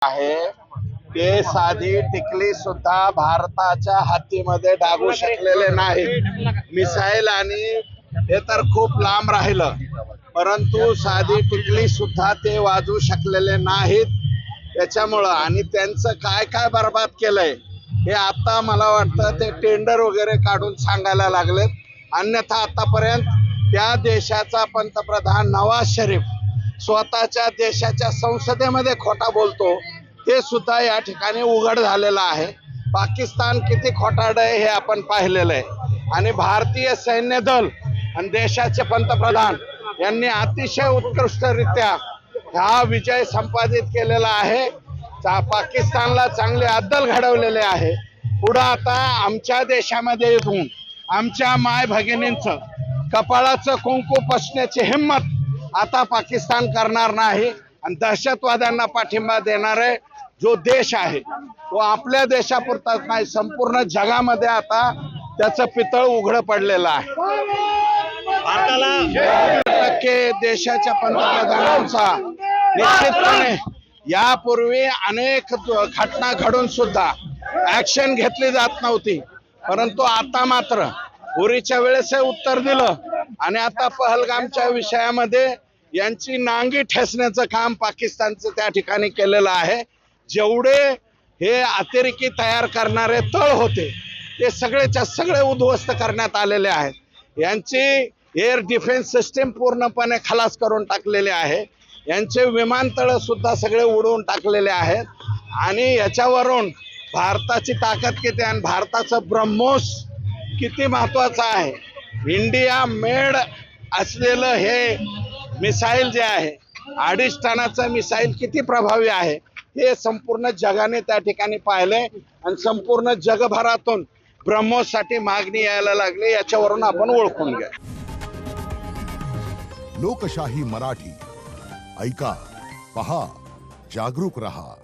आहे ते साधी टिकली सुद्धा भारताच्या हातीमध्ये डागू शकलेले नाहीत. मिसाईल आणि हे तर खूप लांब राहिलं, परंतु साधी टिकली सुद्धा ते वाजवू शकलेले नाहीत. त्याच्यामुळं आणि त्यांचं काय काय बर्बाद केलंय हे आता मला वाटतं ते टेंडर वगैरे काढून सांगायला लागलेत. अन्यथा आतापर्यंत त्या देशाचा पंतप्रधान नवाज शरीफ स्वतःच्या देशाच्या संसदेमध्ये खोटा बोलतो ते सुद्धा या ठिकाणी उघड झालेलं आहे. पाकिस्तान किती खोटारड आहे हे आपण पाहिलेलं आहे. आणि भारतीय सैन्य दल आणि देशाचे पंतप्रधान यांनी अतिशय उत्कृष्टरित्या हा विजय संपादित केलेला आहे. पाकिस्तानला चांगले अद्दल घडवलेले आहे. पुढे आता आमच्या देशामध्ये येऊन आमच्या माय भगिनींचं कपाळाचं कुंकू पुसण्याची हिम्मत आता पाकिस्तान करणार नाही. आणि दहशतवाद्यांना पाठिंबा देणारे जो देश आहे तो आपल्या देशापुरताच नाही, संपूर्ण जगामध्ये आता त्याचं पितळ उघडं पडलेलं आहे. देशाच्या पंतप्रधानांचा निश्चितपणे यापूर्वी अनेक घटना घडून सुद्धा ऍक्शन घेतली जात नव्हती, परंतु आता मात्र उरीच्या वेळेस उत्तर दिलं आणि आता पहलगामच्या विषयामध्ये यांची नांगी ठेचण्याचं काम पाकिस्तानचं त्या ठिकाणी केलेलं आहे. जेवढे हे अतिरेकी तयार करणारे तळ होते ते सगळेच्या सगळे उद्ध्वस्त करण्यात आलेले आहेत. यांची एअर डिफेन्स सिस्टीम पूर्णपणे खलास करून टाकलेले आहे. यांचे विमानतळ सुद्धा सगळे उडवून टाकलेले आहेत. आणि याच्यावरून भारताची ताकद किती आणि भारताचं ब्रह्मोस किती महत्वाचं आहे. इंडिया मेड असलेलं हे मिसाईल जे आहे 2.5 टनाचं मिसाईल किती प्रभावी आहे हे संपूर्ण जगाने त्या ठिकाणी पाहिलंय. आणि संपूर्ण जगभरातून ब्रह्मोससाठी मागणी यायला लागली. याच्यावरून आपण ओळखून घ्या. लोकशाही मराठी ऐका, पहा, जागरूक रहा.